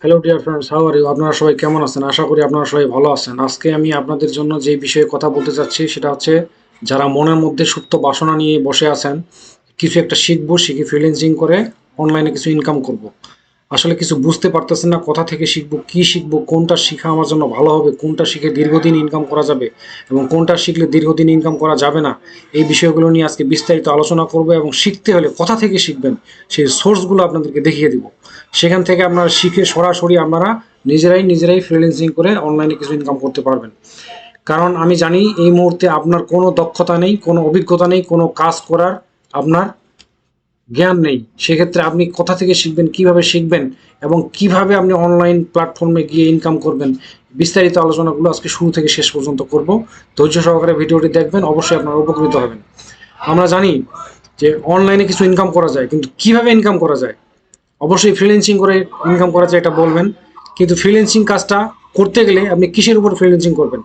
Hello dear friends, how are you? আপনারা সবাই কেমন আছেন? আশা করি আপনারা সবাই ভালো আছেন। আজকে আমি আপনাদের জন্য যে বিষয়ে কথা বলতে চাচ্ছি সেটা হচ্ছে, যারা মনের মধ্যে সুপ্ত বাসনা নিয়ে বসে আছেন, কিছু একটা শিখবো, শিখে ফ্রিল্যান্সিং করে অনলাইনে কিছু ইনকাম করব। আসলে কিছু বুঝতে পারতেছেন না, কোথা থেকে শিখবো, কি শিখবো, কোনটা শিখা আমার জন্য ভালো হবে, কোনটা শিখে দীর্ঘদিন ইনকাম করা যাবে এবং কোনটা শিখলে দীর্ঘদিন ইনকাম করা যাবে না। এই বিষয়গুলো নিয়ে আজকে বিস্তারিত আলোচনা করব এবং শিখতে হলে কোথা থেকে শিখবেন সেই সোর্সগুলো আপনাদেরকে দেখিয়ে দিব। সেখান থেকে আপনারা শিখে সরাসরি আপনারা নিজেরাই ফ্রিল্যান্সিং করে অনলাইনে কিছু ইনকাম করতে পারবেন। কারণ আমি জানি এই মুহূর্তে আপনার কোনো দক্ষতা নেই, কোনো অভিজ্ঞতা নেই, কোনো কাজ করার আপনার জ্ঞান নেই। সেক্ষেত্রে আপনি কোথা থেকে শিখবেন, কিভাবে শিখবেন এবং কিভাবে আপনি অনলাইন প্ল্যাটফর্মে গিয়ে ইনকাম করবেন, বিস্তারিত আলোচনাগুলো আজকে শুরু থেকে শেষ পর্যন্ত করব। ধৈর্য সহকারে ভিডিওটি দেখবেন, অবশ্যই আপনারা উপকৃত হবেন। আমরা জানি যে অনলাইনে কিছু ইনকাম করা যায়, কিন্তু কিভাবে ইনকাম করা যায়? অবশ্যই ফ্রিল্যান্সিং করে ইনকাম করা যায়, এটা বলবেন। কিন্তু ফ্রিল্যান্সিং কাজটা করতে গেলে আপনি কিসের উপর ফ্রিল্যান্সিং করবেন?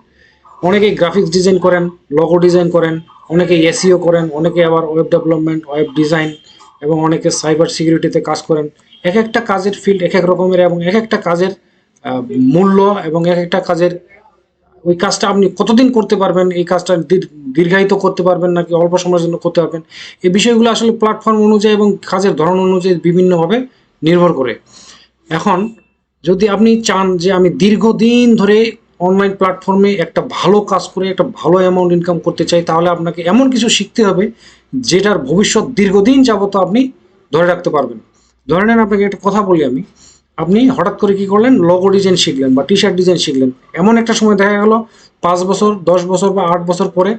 অনেকেই গ্রাফিক্স ডিজাইন করেন, লোগো ডিজাইন করেন, অনেকে এসইও করেন, অনেকে আবার ওয়েব ডেভেলপমেন্ট, ওয়েব ডিজাইন এবং অনেকে সাইবার সিকিউরিটিতে কাজ করেন। এক একটা কাজের ফিল্ড এক এক রকমের এবং এক একটা কাজের মূল্য এবং এক একটা কাজের ওই কাজটা আপনি কতদিন করতে পারবেন, এই কাজটা দীর্ঘায়িত করতে পারবেন নাকি অল্প সময়ের জন্য করতে পারবেন, এই বিষয়গুলো আসলে প্ল্যাটফর্ম অনুযায়ী এবং কাজের ধরন অনুযায়ী বিভিন্নভাবে নির্ভর করে। এখন যদি আপনি চান যে আমি দীর্ঘদিন ধরে অনলাইন প্ল্যাটফর্মে একটা ভালো কাজ করে একটা ভালো অ্যামাউন্ট ইনকাম করতে চাই, তাহলে আপনাকে এমন কিছু শিখতে হবে যেটার ভবিষ্যৎ দীর্ঘদিন যাবত আপনি ধরে রাখতে পারবেন। ধরে নেন, আপনাকে একটা কথা বলি আমি, আপনি হঠাৎ করে কি করলেন, লোগো ডিজাইন শিখলেন বা টি শার্ট ডিজাইন শিখলেন। এমন একটা সময় দেখা গেল 5 বছর, 10 বছর বা 8 বছর পরে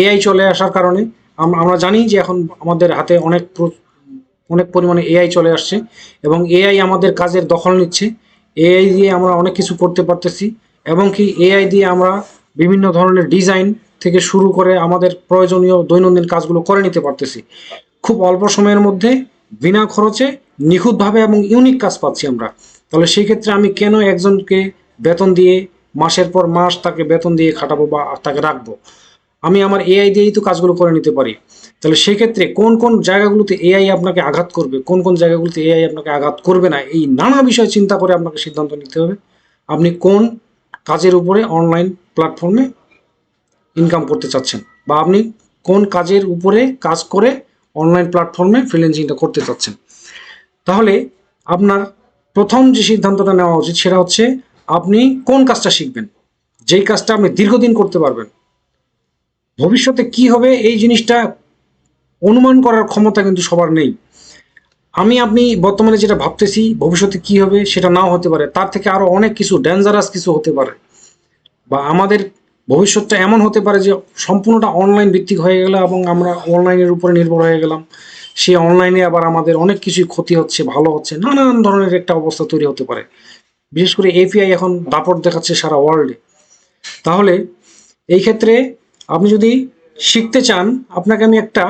এআই চলে আসার কারণে আমরা জানি যে এখন আমাদের হাতে অনেক পরিমাণে এআই চলে আসছে এবং এআই আমাদের কাজের দখল নিচ্ছে। এআই দিয়ে আমরা অনেক কিছু করতে পারতেছি এবং কি এআই দিয়ে আমরা বিভিন্ন ধরনের ডিজাইন থেকে শুরু করে আমাদের প্রয়োজনীয় দৈনন্দিন কাজগুলো করে নিতে পারতেছি খুব অল্প সময়ের মধ্যে, বিনা খরচে, নিখুঁতভাবে এবং ইউনিক কাজ পাচ্ছি আমরা। তাহলে সেই ক্ষেত্রে আমি কেন একজনকে বেতন দিয়ে মাসের পর মাস তাকে বেতন দিয়ে খাটাবো বা তাকে রাখবো? আমি আমার এআই দিয়েই তো কাজগুলো করে নিতে পারি। তাহলে সেক্ষেত্রে কোন কোন জায়গাগুলোতে এআই আপনাকে আঘাত করবে, কোন কোন জায়গাগুলোতে এআই আপনাকে আঘাত করবে না, এই নানা বিষয় চিন্তা করে আপনাকে সিদ্ধান্ত নিতে হবে আপনি কোন কাজের উপরে অনলাইন প্ল্যাটফর্মে ইনকাম করতে চাচ্ছেন, বা আপনি কোন কাজের উপরে কাজ করে অনলাইন প্ল্যাটফর্মে ফ্রিল্যান্সিংটা করতে চাচ্ছেন। তাহলে আপনার প্রথম যে সিদ্ধান্তটা নেওয়া উচিত সেটা হচ্ছে আপনি কোন কাজটা শিখবেন, যেই কাজটা আপনি দীর্ঘদিন করতে পারবেন। ভবিষ্যতে কি হবে এই জিনিসটা অনুমান করার ক্ষমতা কিন্তু সবার নেই। আপনি বর্তমানে যেটা ভাবতেছি ভবিষ্যতে কি হবে সেটা নাও হতে পারে, তার থেকে আরো অনেক কিছু ডেঞ্জারাস কিছু হতে পারে। বা আমাদের ভবিষ্যৎটা এমন হতে পারে যে সম্পূর্ণটা অনলাইন ভিত্তিক হয়ে গেল এবং আমরা অনলাইনের উপরে নির্ভর হয়ে গেলাম। সেই অনলাইনে আবার আমাদের অনেক কিছুই ক্ষতি হচ্ছে, ভালো হচ্ছে, নানান ধরনের একটা অবস্থা তৈরি হতে পারে। বিশেষ করে এপিআই এখন দাপট দেখাচ্ছে সারা ওয়ার্ল্ডে। তাহলে এই ক্ষেত্রে আপনি যদি শিখতে চান, আপনাকে আমি একটা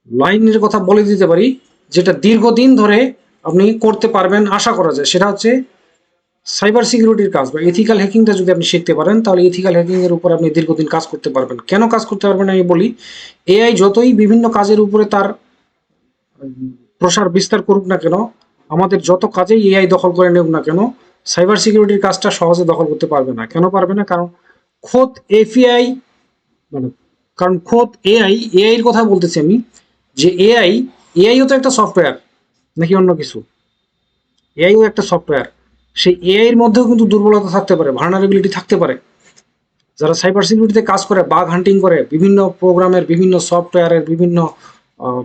লাইনের কথা বলে দিতে পারি যেটা দীর্ঘদিন ধরে আপনি করতে পারবেন আশা করা যায়। সেটা হচ্ছে সাইবার সিকিউরিটির কাজ বা এথিক্যাল হ্যাকিংটা যদি আপনি শিখতে পারেন, তাহলে এথিক্যাল হ্যাকিং এর উপর আপনি দীর্ঘদিন কাজ করতে পারবেন। কেন কাজ করতে পারবেন আমি বলি। এআই যতই বিভিন্ন কাজের উপরে তার প্রসার বিস্তার করুক না কেন, আমাদের যত কাজেই এআই দখল করে নেউক না কেন, সাইবার সিকিউরিটির কাজটা সহজে দখল করতে পারবে না। কেন পারবে না? কারণ খোদ এপিআই, মানে কারণ খোদ এআই এর কথা বলতেছি আমি, যে এআইও তো একটা সফটওয়্যার, নাকি অন্য কিছু? এআইও একটা সফটওয়্যার। সেই এআই এর মধ্যেও কিন্তু দুর্বলতা থাকতে পারে, ভালনারেবিলিটি থাকতে পারে। যারা সাইবার সিকিউরিটিতে কাজ করে, বাগ হান্টিং করে, বিভিন্ন প্রোগ্রামের, বিভিন্ন সফটওয়্যারের, বিভিন্ন আহ,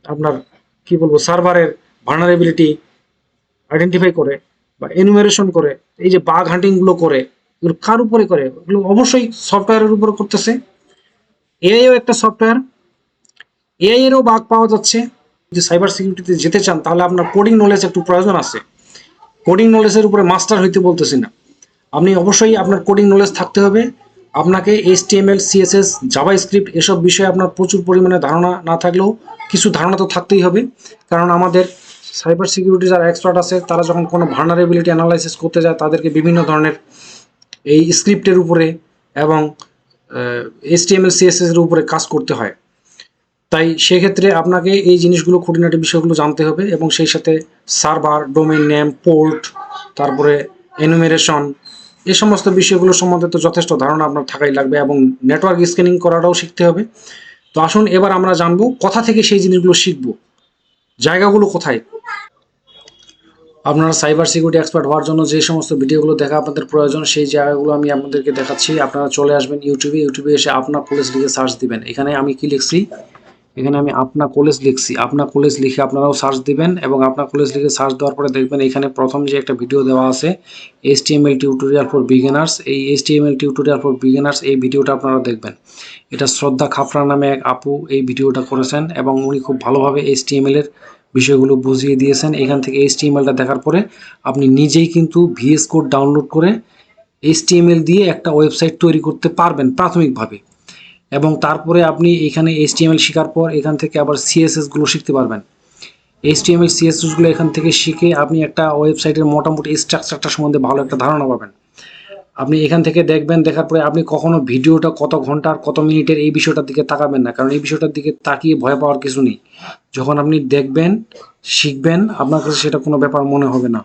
আপনার কি বলবো, সার্ভারের ভালনারেবিলিটি আইডেন্টিফাই করে বা এনুমেরেশন করে, এই যে বাগ হান্টিং গুলো করে, এগুলো কার উপরে করে? এগুলো অবশ্যই সফটওয়্যারের উপরে করতেছে। এআইও একটা সফটওয়্যার, এআই এরও বাগ পাওয়া যাচ্ছে। যদি সাইবার সিকিউরিটিতে যেতে চান তাহলে আপনার কোডিং নলেজ একটু প্রয়োজন আছে। কোডিং নলেজের উপরে মাস্টার হইতে বলতেছি না, আপনি অবশ্যই আপনার কোডিং নলেজ থাকতে হবে। আপনাকে এইচটিএমএল, সিএসএস, জাভাস্ক্রিপ্ট এসব বিষয়ে আপনার প্রচুর পরিমাণে ধারণা না থাকলেও কিছু ধারণা তো থাকতেই হবে। কারণ আমাদের সাইবার সিকিউরিটি যারা এক্সপার্ট আছে তারা যখন কোনো ভালনারেবিলিটি অ্যানালাইসিস করতে যায় তাদেরকে বিভিন্ন ধরনের এই স্ক্রিপ্টের উপরে এবং এইচটিএমএল, সিএসএস এর উপরে কাজ করতে হয়। তাই সেক্ষেত্রে আপনাকে এই জিনিসগুলো, খুঁটিনাটি বিষয়গুলো জানতে হবে এবং সেই সাথে সার্ভার, ডোমেইন নেম, পোর্ট তারপরে এনুমেরেশন, এই সমস্ত বিষয়গুলো সম্বন্ধে তো যথেষ্ট ধারণা আপনার থাকাই লাগবে, এবং নেটওয়ার্ক স্ক্যানিং করাটাও শিখতে হবে। তো আসুন এবার আমরা জানবো কোথা থেকে সেই জিনিসগুলো শিখবো, জায়গাগুলো কোথায়। আপনারা সাইবার সিকিউরিটি এক্সপার্ট হওয়ার জন্য যে সমস্ত ভিডিওগুলো দেখা আপনাদের প্রয়োজন, সেই জায়গাগুলো আমি আপনাদেরকে দেখাচ্ছি। আপনারা চলে আসবেন ইউটিউবে, ইউটিউবে এসে আপনা কলেজ লিখে সার্চ দিবেন। এখানে আমি কি লিখছি, এখানে আমি আপনা কলেজ লিখছি। আপনা কলেজ লিখে আপনারাও সার্চ দিবেন, এবং আপনা কলেজ লিখে সার্চ দেওয়ার পরে দেখবেন এখানে প্রথম যে একটা ভিডিও দেওয়া আছে HTML টিউটোরিয়াল ফর বিগিনার্স, এই HTML টিউটোরিয়াল ফর বিগিনার্স এই ভিডিওটা আপনারা দেখবেন। এটা শ্রদ্ধা খাফরা নামে এক আপু এই ভিডিওটা করেছেন, এবং উনি খুব ভালোভাবে HTML এর বিষয়গুলো বুঝিয়ে দিয়েছেন। এখান থেকে HTML টা দেখার পরে আপনি নিজেই কিন্তু VS কোড ডাউনলোড করে HTML দিয়ে একটা ওয়েবসাইট তৈরি করতে পারবেন প্রাথমিকভাবে, এবং তারপরে আপনি এখানে HTML শেখার পর এখান থেকে আবার CSS গুলো শিখতে পারবেন। HTML CSS গুলো এখান থেকে শিখে আপনি একটা ওয়েবসাইটের মোটামুটি স্ট্রাকচারটা সম্বন্ধে ভালো একটা ধারণা পাবেন। আপনি এখান থেকে দেখবেন, দেখার পরে আপনি কখনো ভিডিওটা কত ঘন্টার কত মিনিটের এই বিষয়টার দিকে তাকাবেন না, কারণ এই বিষয়টার দিকে তাকিয়ে ভয় পাওয়ার কিছু নেই। যখন আপনি দেখবেন, শিখবেন, আপনার কাছে সেটা কোনো ব্যাপার মনে হবে না।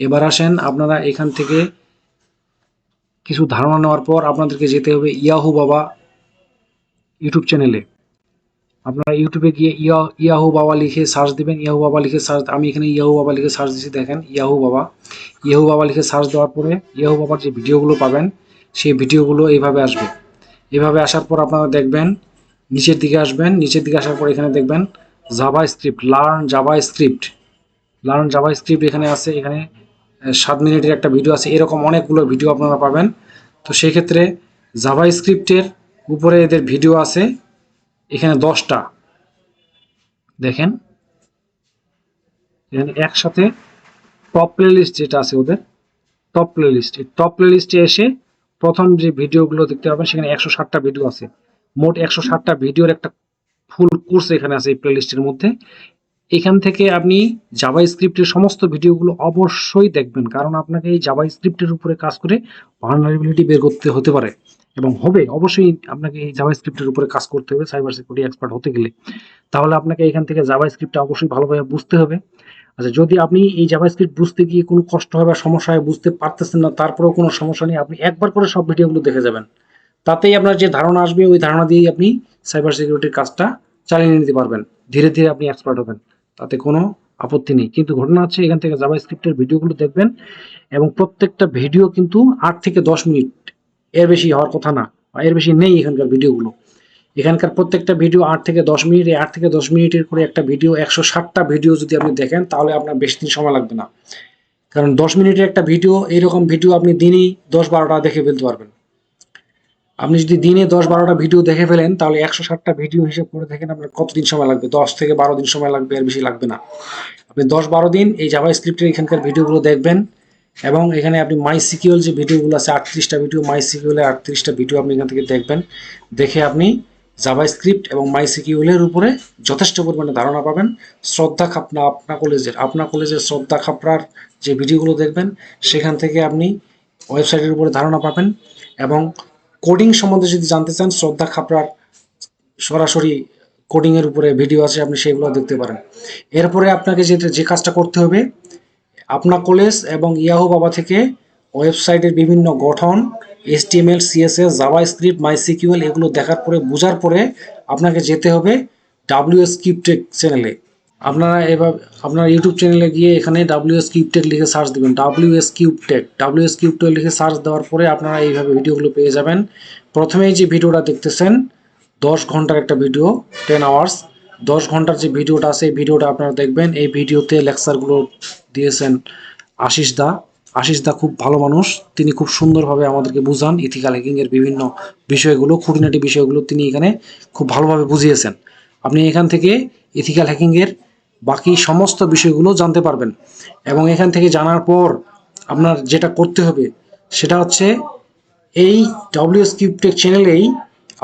এবার আসেন, আপনারা এখান থেকে কিছু ধারণা নেওয়ার পর আপনাদেরকে যেতে হবে ইয়াহু বাবা ইউটিউব চ্যানেলে। আপনারা ইউটিউবে গিয়ে ইয়াহু বাবা লিখে সার্চ দিবেন। ইয়াহু বাবা লিখে সার্চ, আমি এখানে ইয়াহু বাবা লিখে সার্চ দিচ্ছি, দেখেন ইয়াহু বাবা। ইয়াহু বাবা লিখে সার্চ দেওয়ার পরে ইয়াহু বাবার যে ভিডিওগুলো পাবেন, সেই ভিডিওগুলো এইভাবে আসবে। এভাবে আসার পর আপনারা দেখবেন, নিচের দিকে আসবেন, নিচের দিকে আসার পর এখানে দেখবেন Java script, learn Java script, learn Java script এখানে আছে। এখানে 7 মিনিটের একটা ভিডিও আছে, এরকম অনেকগুলো ভিডিও আপনারা পাবেন। তো সেই ক্ষেত্রে জাভা স্ক্রিপ্টের উপরে এদের ভিডিও আছে এখানে 10টা, দেখেন এখানে একসাথে টপ প্লেলিস্ট যেটা আছে ওদের টপ প্লেলিস্ট, এই টপ প্লেলিস্টে এসে প্রথম যে ভিডিওগুলো দেখতে পাবেন সেখানে 160টা ভিডিও আছে। মোট 160টা ভিডিওর একটা ফুল কোর্স এখানে আছে এই প্লেলিস্টের মধ্যে। এখান থেকে আপনি জাভা স্ক্রিপ্টের সমস্ত ভিডিওগুলো অবশ্যই দেখবেন, কারণ আপনাকে এই জাভা স্ক্রিপ্টের উপরে কাজ করে ভালনারেবিলিটি বের করতে হতে পারে, এবং হবে অবশ্যই। আপনাকে এই জাভা স্ক্রিপ্টের উপরে কাজ করতে হবে সাইবার সিকিউরিটি এক্সপার্ট হতে গেলে। তাহলে আপনাকে এখান থেকে জাভা স্ক্রিপ্টটা অবশ্যই ভালোভাবে বুঝতে হবে। আচ্ছা, যদি আপনি এই জাভা স্ক্রিপ্ট বুঝতে গিয়ে কোনো কষ্ট হয় বা সমস্যা হয়, বুঝতে পারতেছেন না, তারপরেও কোনো সমস্যা নেই, আপনি একবার করে সব ভিডিওগুলো দেখে যাবেন। তাতেই আপনার যে ধারণা আসবে, ওই ধারণা দিয়েই আপনি সাইবার সিকিউরিটির কাজটা চালিয়ে নিতে পারবেন। ধীরে ধীরে আপনি এক্সপার্ট হবেন, তাতে কোনো আপত্তি নেই। কিন্তু ঘটনা হচ্ছে, এখান থেকে জাভা স্ক্রিপ্টের ভিডিওগুলো দেখবেন, এবং প্রত্যেকটা ভিডিও কিন্তু 8 থেকে 10 মিনিট, এর বেশি হওয়ার কথা না, বা এর বেশি নেই এখানকার ভিডিওগুলো। এখানকার প্রত্যেকটা ভিডিও 8 থেকে 10 মিনিট। এই 8 থেকে 10 মিনিটের করে একটা ভিডিও, 160টা ভিডিও যদি আপনি দেখেন, তাহলে আপনার বেশি দিন সময় লাগবে না। কারণ 10 মিনিটের একটা ভিডিও, এইরকম ভিডিও আপনি দিনই 10-12টা দেখে ফেলতে পারবেন। আপনি যদি দিনে 10-12টা ভিডিও দেখে ফেলেন, তাহলে 160টা ভিডিও হিসেব করে দেখেন আপনার কতদিন সময় লাগবে। 10 থেকে 12 দিন সময় লাগবে, এর বেশি লাগবে না। আপনি 10-12 দিন এই জাভা স্ক্রিপ্টের এখানকার ভিডিওগুলো দেখবেন, এবং এখানে আপনি মাই সিকিউএল যে ভিডিওগুলো আছে 38টা ভিডিও, মাই সিকিউএলের 38টা ভিডিও আপনি এখান থেকে দেখবেন। দেখে আপনি জাভা স্ক্রিপ্ট এবং মাই সিকিউএলের উপরে যথেষ্ট পরিমাণে ধারণা পাবেন। শ্রদ্ধা খাপনা আপনা কলেজের শ্রদ্ধা খাপড়ার যে ভিডিওগুলো দেখবেন, সেখান থেকে আপনি ওয়েবসাইটের উপরে ধারণা পাবেন। এবং কোডিং সম্বন্ধে যদি জানতে চান, শ্রদ্ধা খাপড়ার সরাসরি কোডিং এর উপরে ভিডিও আছে, আপনি সেগুলো দেখতে পারেন। এরপরে আপনাকে যে কাজটা করতে হবে, আপনা কলেজ এবং ইয়াহু বাবা থেকে ওয়েবসাইটের বিভিন্ন গঠন, HTML CSS জাভা স্ক্রিপ্ট মাই সিকিউএল এগুলো দেখার পরে, বোঝার পরে আপনাকে যেতে হবে WS কিউবটেক চ্যানেলে। আপনারা এভাবে আপনার ইউটিউব চ্যানেলে গিয়ে এখানে WS কিউবটেক লিখে সার্চ দিবেন। WS কিউবটেক লিখে সার্চ দেওয়ার পরে আপনারা এইভাবে ভিডিওগুলো পেয়ে যাবেন। প্রথমেই যে ভিডিওটা দেখতেছেন 10 ঘন্টার একটা ভিডিও, 10 আওয়ার্স, 10 ঘন্টার যে ভিডিওটা আছে, এই ভিডিওটা আপনারা দেখবেন। এই ভিডিওতে লেকচারগুলো দিয়েছেন আশিস দা খুব ভালো মানুষ, তিনি খুব সুন্দরভাবে আমাদেরকে বুঝান ইথিক্যাল হ্যাকিং এর বিভিন্ন বিষয়গুলো, খুঁটিনাটি বিষয়গুলো তিনি এখানে খুব ভালোভাবে বুঝিয়েছেন। আপনি এখান থেকে ইথিক্যাল হ্যাকিং এর বাকি সমস্ত বিষয়গুলো জানতে পারবেন। এবং এখান থেকে জানার পর আপনার যেটা করতে হবে সেটা হচ্ছে, এই WS কিউবটেক চ্যানেলেই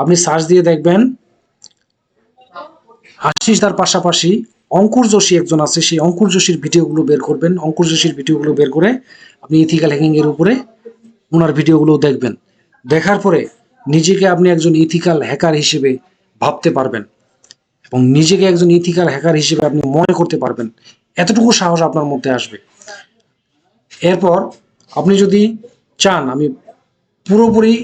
আপনি সার্চ দিয়ে দেখবেন আশিসদার পাশাপাশি অঙ্কুর যোশী একজন আছে, সেই অঙ্কুর যোশীর ভিডিওগুলো বের করবেন। অঙ্কুর যোশীর ভিডিওগুলো বের করে আপনি ইথিক্যাল হ্যাকিং এর উপরে ওনার ভিডিওগুলো দেখবেন। দেখার পরে নিজেকে আপনি একজন ইথিক্যাল হ্যাকার হিসেবে ভাবতে পারবেন, এবং নিজেকে একজন ইথিক্যাল হ্যাকার হিসেবে আপনি মনে করতে পারবেন। এতটুকু সাহস আপনার মধ্যে আসবে। এরপর আপনি যদি চান আমি পুরোপুরি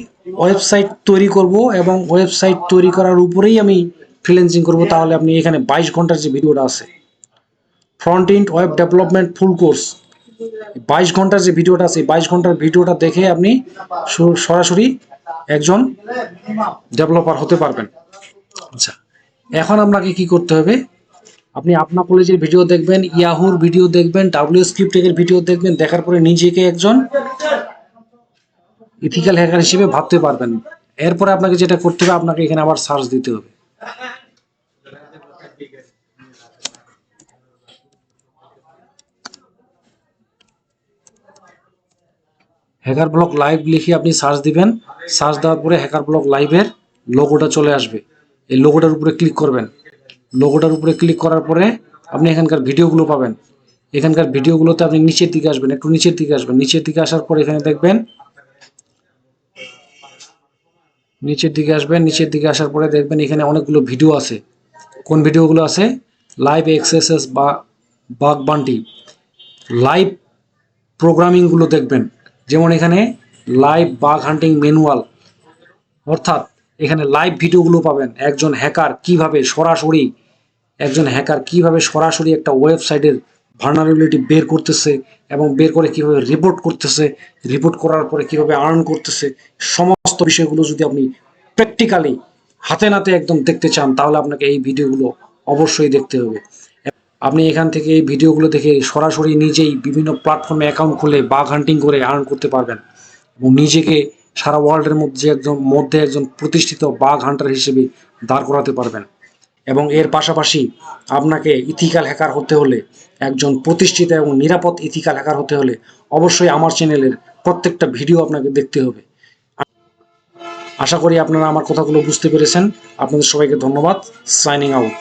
ওয়েবসাইট তৈরি করব এবং ওয়েবসাইট তৈরি করার উপরেই আমি ফ্রিল্যান্সিং করব, তাহলে আপনি এখানে 22 ঘন্টার যে ভিডিওটা আছে, front end web development full course, 22 ঘন্টার যে ভিডিওটা আছে, 22 ঘন্টার ভিডিওটা দেখে আপনি সরাসরি একজন ডেভেলপার হতে পারবেন। আচ্ছা, এখন আপনাকে কি করতে হবে, আপনি আপনার কলেজের ভিডিও দেখবেন, ইয়াহুর ভিডিও দেখবেন, ডাব্লিউ স্ক্রিপ্টের ভিডিও দেখবেন, দেখার পরে নিজেকে একজন ইথিক্যাল হ্যাকার হিসেবে ভাবতে পারবেন। এরপরে আপনাকে যেটা করতে হবে, আপনাকে এখানে আবার সার্চ দিতে হবে। হ্যাকার ব্লক লাইভ লিখে আপনি সার্চ দিবেন। সার্চ দেওয়ার পরে হ্যাকার ব্লক লাইভের লোগোটা চলে আসবে। এই লোগোটার উপরে ক্লিক করবেন। লোগোটার উপরে ক্লিক করার পরে আপনি এখানকার ভিডিওগুলো পাবেন। এখানকার ভিডিওগুলোতে আপনি নিচের দিকে আসবেন, একটু নিচের দিকে আসবেন। নিচের দিকে আসার পরে এখানে দেখবেন, নিচের দিকে আসবেন। নিচের দিকে আসার পরে দেখবেন এখানে অনেকগুলো ভিডিও আছে। কোন ভিডিওগুলো আছে? লাইভ এক্সএসএস বা বাগ বান্টি, লাইভ প্রোগ্রামিংগুলো দেখবেন। যেমন এখানে লাইভ বাগ হান্টিং ম্যানুয়াল, অর্থাৎ এখানে লাইভ ভিডিওগুলো পাবেন। একজন হ্যাকার কিভাবে সরাসরি একটা ওয়েবসাইটের ভালনারেবিলিটি বের করতেছে এবং বের করে কিভাবে রিপোর্ট করতেছে, রিপোর্ট করার পরে কিভাবে আর্ন করতেছে, সমস্ত বিষয়গুলো যদি আপনি প্র্যাকটিক্যালি হাতে নাতে একদম দেখতে চান, তাহলে আপনাকে এই ভিডিওগুলো অবশ্যই দেখতে হবে। আপনি এখান থেকে এই ভিডিওগুলো দেখে সরাসরি নিজেই বিভিন্ন প্ল্যাটফর্মে অ্যাকাউন্ট খুলে বাগ হান্টিং করে আর্ন করতে পারবেন এবং নিজেকে সারা ওয়ার্ল্ডের মধ্যে একজন প্রতিষ্ঠিত বাগ হান্টার হিসেবে দাঁড় করাতে পারবেন। এবং এর পাশাপাশি আপনাকে ইথিক্যাল হ্যাকার হতে হলে, একজন প্রতিষ্ঠিত এবং নিরাপদ ইথিক্যাল হ্যাকার হতে হলে অবশ্যই আমার চ্যানেলের প্রত্যেকটা ভিডিও আপনাকে দেখতে হবে। আশা করি আপনারা আমার কথাগুলো বুঝতে পেরেছেন। আপনাদের সবাইকে ধন্যবাদ। Signing out.